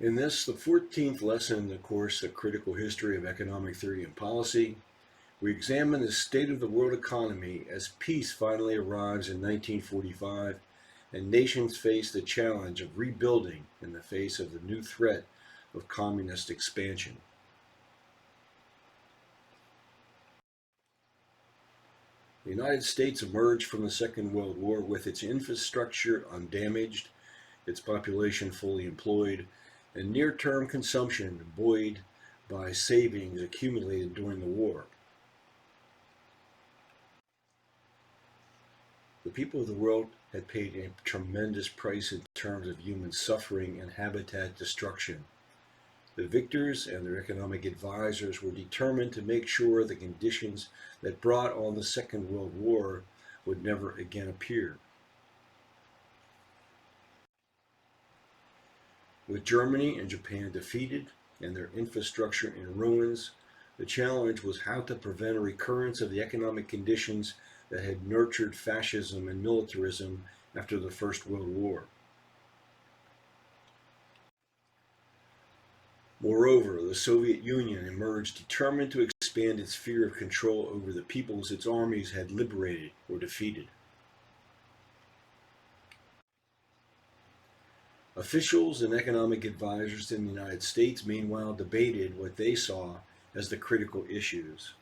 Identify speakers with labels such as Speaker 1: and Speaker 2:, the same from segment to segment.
Speaker 1: In this, the 14th lesson in the course, A Critical History of Economic Theory and Policy, we examine the state of the world economy as peace finally arrives in 1945 and nations face the challenge of rebuilding in the face of the new threat of communist expansion. The United States emerged from the Second World War with its infrastructure undamaged, its population fully employed, and near-term consumption buoyed by savings accumulated during the war. The people of the world had paid a tremendous price in terms of human suffering and habitat destruction. The victors and their economic advisors were determined to make sure the conditions that brought on the Second World War would never again appear. With Germany and Japan defeated and their infrastructure in ruins, the challenge was how to prevent a recurrence of the economic conditions that had nurtured fascism and militarism after the First World War. Moreover, the Soviet Union emerged determined to expand its sphere of control over the peoples its armies had liberated or defeated. Officials and economic advisors in the United States, meanwhile, debated what they saw as the critical issues.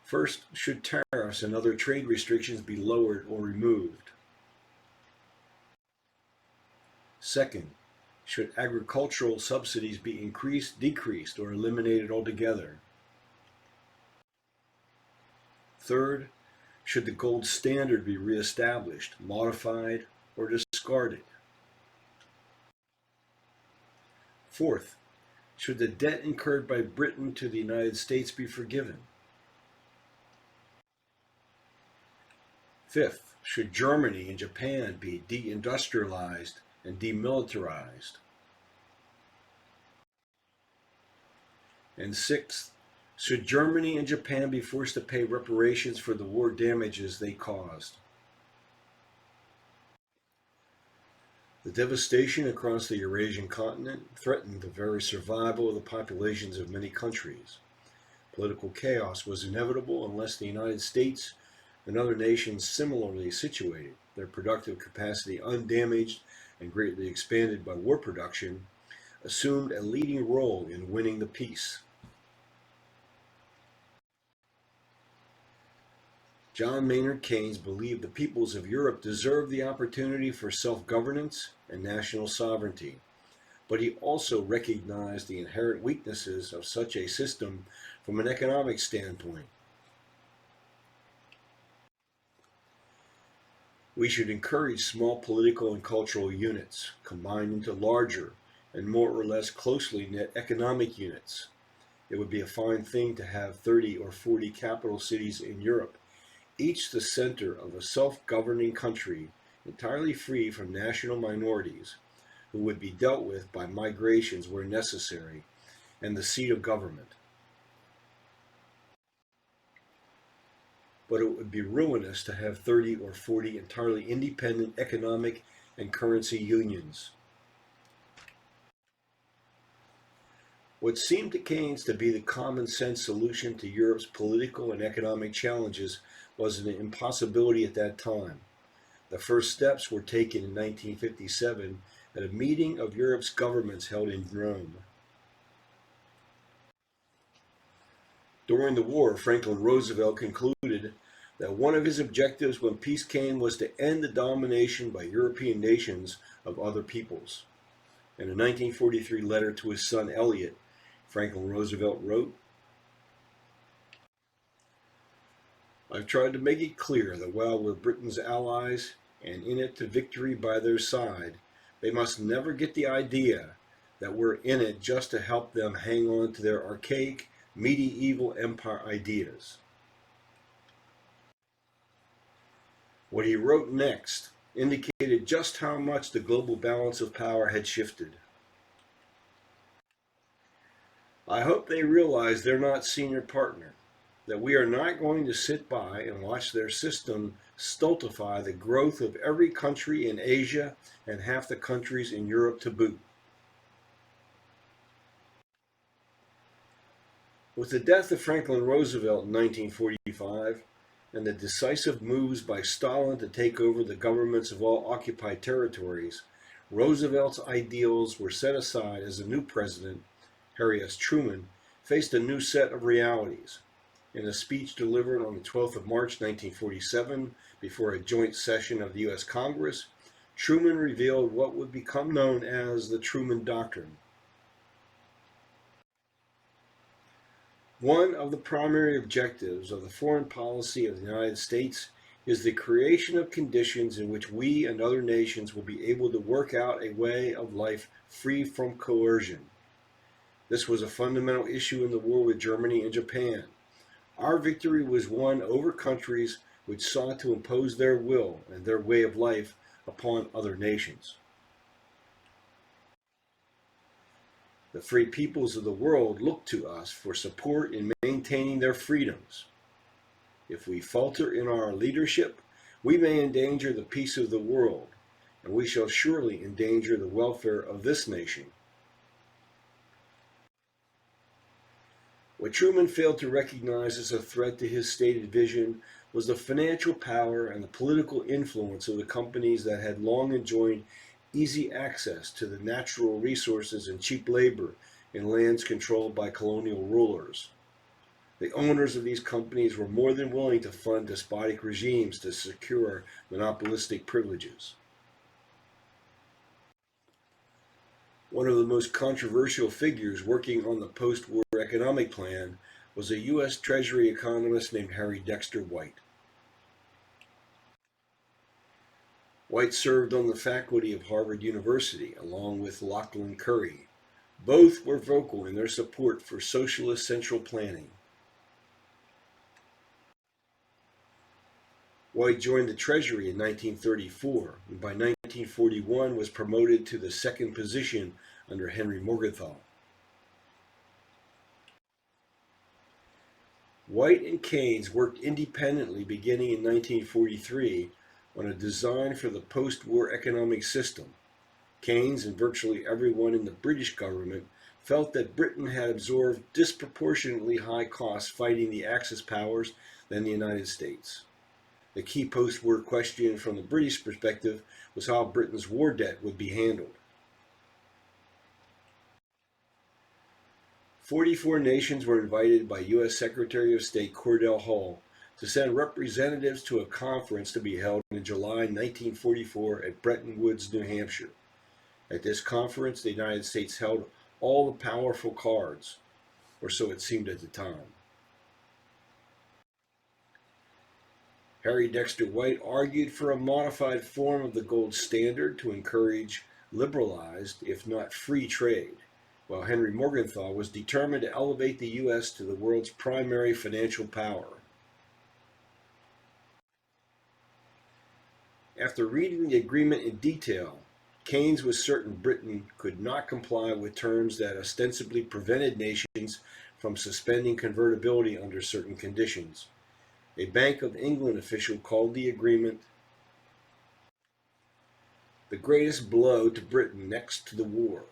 Speaker 1: First, should tariffs and other trade restrictions be lowered or removed? Second, should agricultural subsidies be increased, decreased, or eliminated altogether? Third, should the gold standard be reestablished, modified, or discarded? Fourth, should the debt incurred by Britain to the United States be forgiven? Fifth, should Germany and Japan be deindustrialized and demilitarized? And sixth, should Germany and Japan be forced to pay reparations for the war damages they caused? The devastation across the Eurasian continent threatened the very survival of the populations of many countries. Political chaos was inevitable unless the United States and other nations similarly situated, their productive capacity undamaged and greatly expanded by war production, assumed a leading role in winning the peace. John Maynard Keynes believed the peoples of Europe deserved the opportunity for self-governance and national sovereignty, but he also recognized the inherent weaknesses of such a system from an economic standpoint. We should encourage small political and cultural units, combined into larger and more or less closely knit economic units. It would be a fine thing to have 30 or 40 capital cities in Europe, each the center of a self-governing country entirely free from national minorities who would be dealt with by migrations where necessary, and the seat of government. But it would be ruinous to have 30 or 40 entirely independent economic and currency unions. What seemed to Keynes to be the common sense solution to Europe's political and economic challenges was an impossibility at that time. The first steps were taken in 1957 at a meeting of Europe's governments held in Rome. During the war, Franklin Roosevelt concluded that one of his objectives when peace came was to end the domination by European nations of other peoples. In a 1943 letter to his son Elliot, Franklin Roosevelt wrote, "I've tried to make it clear that while we're Britain's allies and in it to victory by their side, they must never get the idea that we're in it just to help them hang on to their archaic medieval empire ideas." What he wrote next indicated just how much the global balance of power had shifted. "I hope they realize they're not senior partner. that we are not going to sit by and watch their system stultify the growth of every country in Asia and half the countries in Europe to boot. With the death of Franklin Roosevelt in 1945 and the decisive moves by Stalin to take over the governments of all occupied territories, Roosevelt's ideals were set aside as the new president, Harry S. Truman, faced a new set of realities. In a speech delivered on the 12th of March 1947 before a joint session of the U.S. Congress, Truman revealed what would become known as the Truman Doctrine. One of the primary objectives of the foreign policy of the United States is the creation of conditions in which we and other nations will be able to work out a way of life free from coercion. This was a fundamental issue in the war with Germany and Japan. Our victory was won over countries which sought to impose their will and their way of life upon other nations. The free peoples of the world look to us for support in maintaining their freedoms. If we falter in our leadership, we may endanger the peace of the world, and we shall surely endanger the welfare of this nation. What Truman failed to recognize as a threat to his stated vision was the financial power and the political influence of the companies that had long enjoyed easy access to the natural resources and cheap labor in lands controlled by colonial rulers. The owners of these companies were more than willing to fund despotic regimes to secure monopolistic privileges. One of the most controversial figures working on the post-war economic plan was a U.S. Treasury economist named Harry Dexter White. White served on the faculty of Harvard University along with Lachlan Curry. Both were vocal in their support for socialist central planning. White joined the Treasury in 1934, and by 1941 was promoted to the second position under Henry Morgenthau. White and Keynes worked independently beginning in 1943 on a design for the post-war economic system. Keynes and virtually everyone in the British government felt that Britain had absorbed disproportionately high costs fighting the Axis powers than the United States. The key post-war question from the British perspective was how Britain's war debt would be handled. 44 nations were invited by U.S. Secretary of State Cordell Hull to send representatives to a conference to be held in July 1944 at Bretton Woods, New Hampshire. At this conference, the United States held all the powerful cards, or so it seemed at the time. Harry Dexter White argued for a modified form of the gold standard to encourage liberalized, if not free trade, while Henry Morgenthau was determined to elevate the U.S. to the world's primary financial power. After reading the agreement in detail, Keynes was certain Britain could not comply with terms that ostensibly prevented nations from suspending convertibility under certain conditions. A Bank of England official called the agreement the greatest blow to Britain next to the war.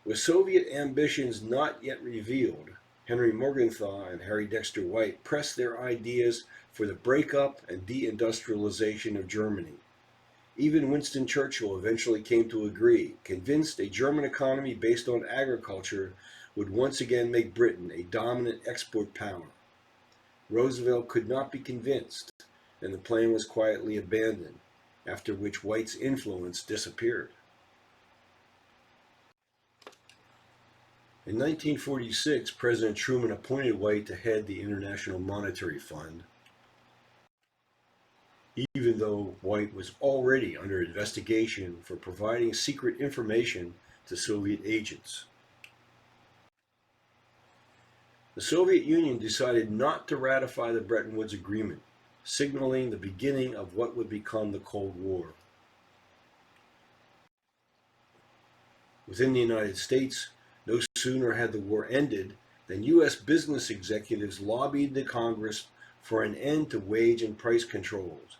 Speaker 1: With Soviet ambitions not yet revealed, Henry Morgenthau and Harry Dexter White pressed their ideas for the breakup and deindustrialization of Germany. Even Winston Churchill eventually came to agree, convinced a German economy based on agriculture would once again make Britain a dominant export power. Roosevelt could not be convinced, and the plan was quietly abandoned, after which White's influence disappeared. In 1946, President Truman appointed White to head the International Monetary Fund, even though White was already under investigation for providing secret information to Soviet agents. The Soviet Union decided not to ratify the Bretton Woods Agreement, signaling the beginning of what would become the Cold War. Within the United States, no sooner had the war ended than U.S. business executives lobbied the Congress for an end to wage and price controls.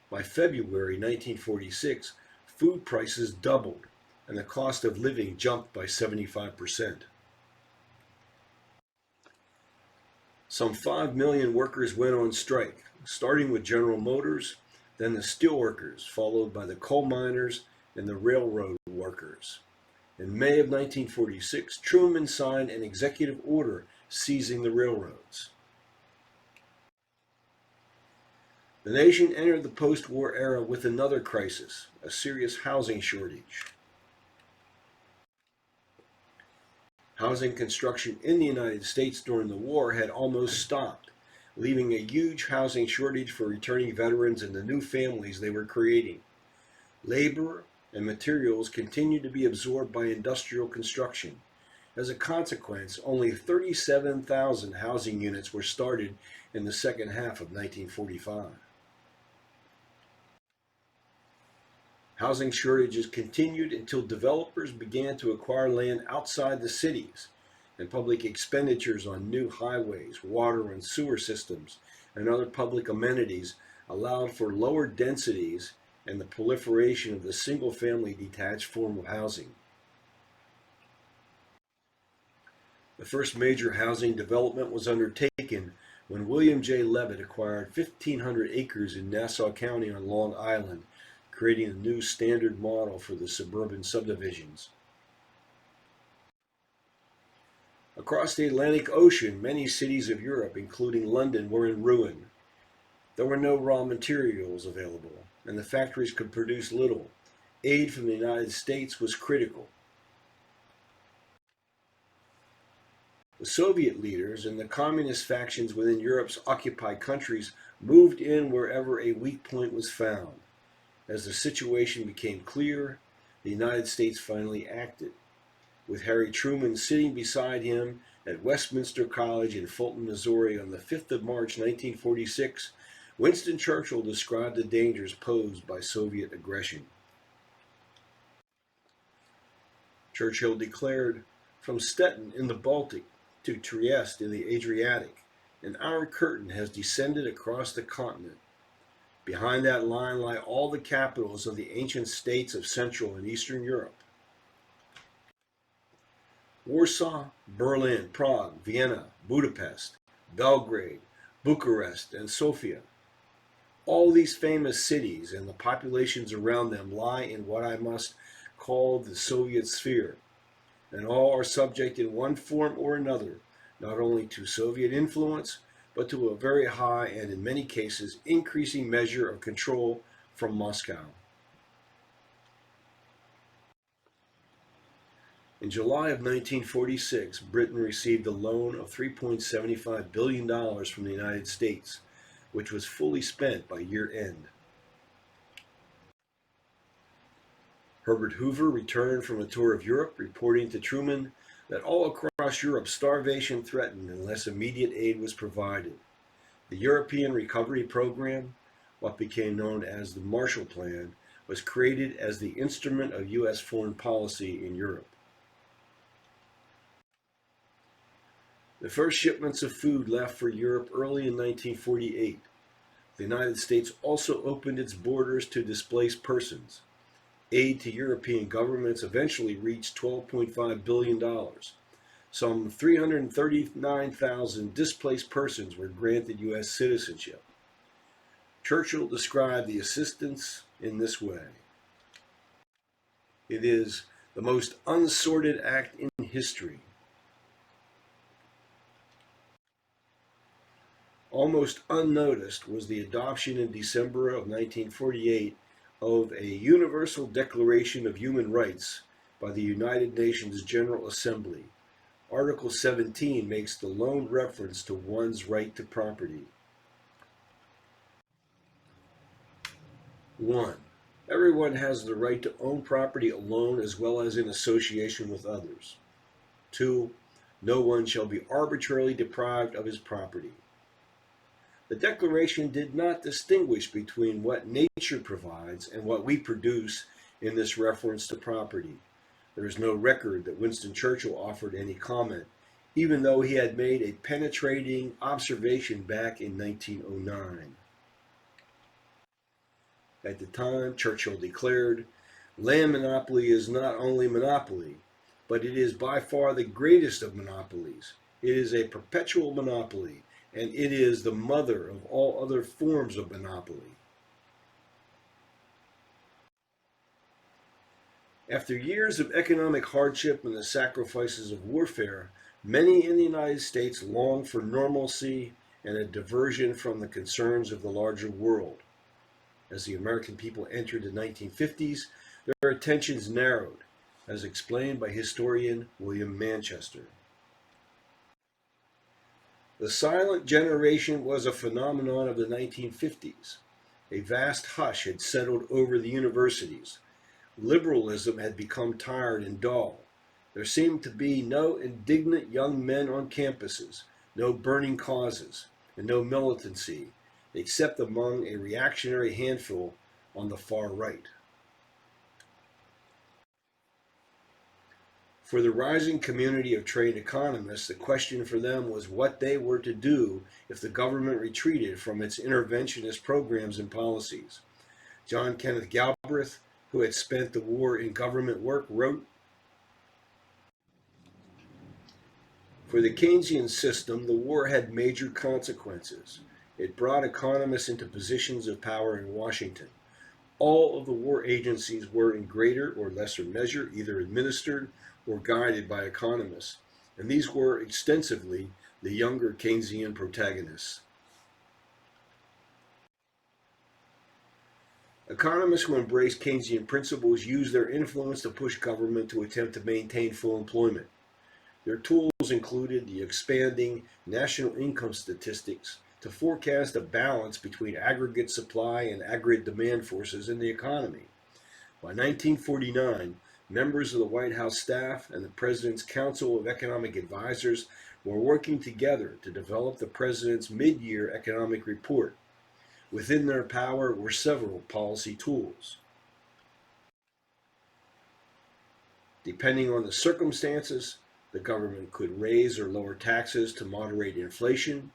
Speaker 1: By February 1946, food prices doubled and the cost of living jumped by 75%. Some 5 million workers went on strike, starting with General Motors, then the steelworkers, followed by the coal miners and the railroad workers. In May of 1946, Truman signed an executive order seizing the railroads. The nation entered the post-war era with another crisis, a serious housing shortage. Housing construction in the United States during the war had almost stopped, leaving a huge housing shortage for returning veterans and the new families they were creating. Labor and materials continued to be absorbed by industrial construction. As a consequence, only 37,000 housing units were started in the second half of 1945. Housing shortages continued until developers began to acquire land outside the cities, and public expenditures on new highways, water and sewer systems, and other public amenities allowed for lower densities and the proliferation of the single-family detached form of housing. The first major housing development was undertaken when William J. Levitt acquired 1,500 acres in Nassau County on Long Island, creating a new standard model for the suburban subdivisions. Across the Atlantic Ocean, many cities of Europe, including London, were in ruin. There were no raw materials available, and the factories could produce little. Aid from the United States was critical. The Soviet leaders and the communist factions within Europe's occupied countries moved in wherever a weak point was found. As the situation became clear, the United States finally acted. With Harry Truman sitting beside him at Westminster College in Fulton, Missouri on the 5th of March 1946, Winston Churchill described the dangers posed by Soviet aggression. Churchill declared, "From Stettin in the Baltic to Trieste in the Adriatic, an iron curtain has descended across the continent. Behind that line lie all the capitals of the ancient states of Central and Eastern Europe. Warsaw, Berlin, Prague, Vienna, Budapest, Belgrade, Bucharest, and Sofia. All these famous cities and the populations around them lie in what I must call the Soviet sphere, and all are subject in one form or another, not only to Soviet influence, but to a very high and in many cases increasing measure of control from Moscow." In July of 1946, Britain received a loan of $3.75 billion from the United States, which was fully spent by year end. Herbert Hoover returned from a tour of Europe, reporting to Truman that all across Europe starvation threatened unless immediate aid was provided. The European Recovery Program, what became known as the Marshall Plan, was created as the instrument of U.S. foreign policy in Europe. The first shipments of food left for Europe early in 1948. The United States also opened its borders to displaced persons. Aid to European governments eventually reached $12.5 billion. Some 339,000 displaced persons were granted U.S. citizenship. Churchill described the assistance in this way: "It is the most unsorted act in history. Almost unnoticed was the adoption in December of 1948 of a Universal Declaration of Human Rights by the United Nations General Assembly. Article 17 makes the lone reference to one's right to property. 1. Everyone has the right to own property alone as well as in association with others. 2. No one shall be arbitrarily deprived of his property. The Declaration did not distinguish between what nature provides and what we produce in this reference to property. There is no record that Winston Churchill offered any comment, even though he had made a penetrating observation back in 1909. At the time, Churchill declared, "Land monopoly is not only monopoly, but it is by far the greatest of monopolies. It is a perpetual monopoly, and it is the mother of all other forms of monopoly." After years of economic hardship and the sacrifices of warfare, many in the United States longed for normalcy and a diversion from the concerns of the larger world. As the American people entered the 1950s, their attentions narrowed, as explained by historian William Manchester. The silent generation was a phenomenon of the 1950s. A vast hush had settled over the universities. Liberalism had become tired and dull. There seemed to be no indignant young men on campuses, no burning causes, and no militancy, except among a reactionary handful on the far right. For the rising community of trade economists, the question for them was what they were to do if the government retreated from its interventionist programs and policies. John Kenneth Galbraith, who had spent the war in government work, wrote, "For the Keynesian system, the war had major consequences. It brought economists into positions of power in Washington. All of the war agencies were in greater or lesser measure either administered or guided by economists, and these were extensively the younger Keynesian protagonists. Economists who embraced Keynesian principles used their influence to push government to attempt to maintain full employment. Their tools included the expanding national income statistics to forecast a balance between aggregate supply and aggregate demand forces in the economy. By 1949, members of the White House staff and the President's Council of Economic Advisors were working together to develop the President's mid-year economic report. Within their power were several policy tools. Depending on the circumstances, the government could raise or lower taxes to moderate inflation,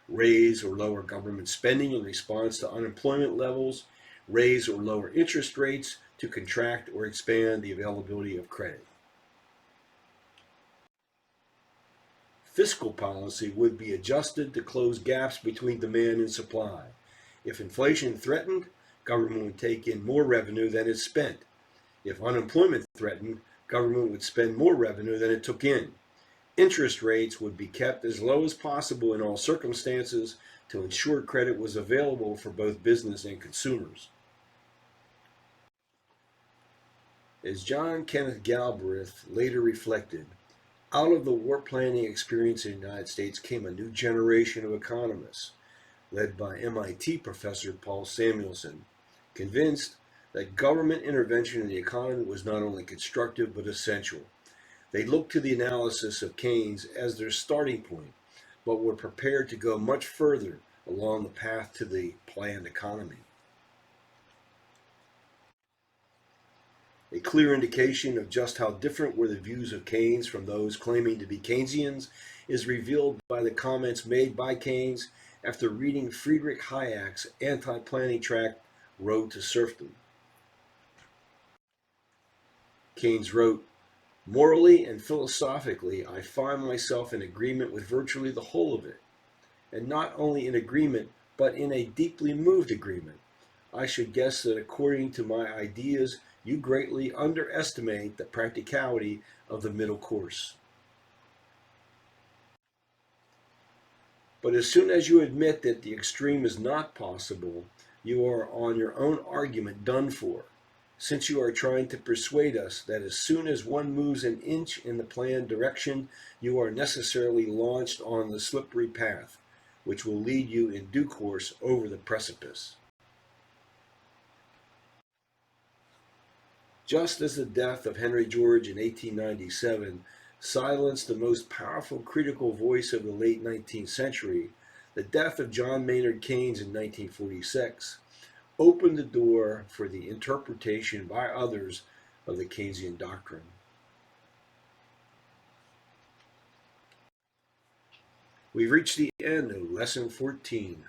Speaker 1: raise or lower government spending in response to unemployment levels, raise or lower interest rates to contract or expand the availability of credit. Fiscal policy would be adjusted to close gaps between demand and supply. If inflation threatened, government would take in more revenue than it spent. If unemployment threatened, government would spend more revenue than it took in. Interest rates would be kept as low as possible in all circumstances to ensure credit was available for both business and consumers. As John Kenneth Galbraith later reflected, out of the war planning experience in the United States came a new generation of economists, led by MIT professor Paul Samuelson, convinced that government intervention in the economy was not only constructive but essential. They looked to the analysis of Keynes as their starting point, but were prepared to go much further along the path to the planned economy. A clear indication of just how different were the views of Keynes from those claiming to be Keynesians is revealed by the comments made by Keynes after reading Friedrich Hayek's anti-planning tract, Road to Serfdom. Keynes wrote, "Morally and philosophically, I find myself in agreement with virtually the whole of it, and not only in agreement, but in a deeply moved agreement. I should guess that according to my ideas, you greatly underestimate the practicality of the middle course. But as soon as you admit that the extreme is not possible, you are on your own argument done for, since you are trying to persuade us that as soon as one moves an inch in the planned direction, you are necessarily launched on the slippery path, which will lead you in due course over the precipice." Just as the death of Henry George in 1897 silenced the most powerful critical voice of the late 19th century, the death of John Maynard Keynes in 1946 opened the door for the interpretation by others of the Keynesian doctrine. We've reached the end of Lesson 14.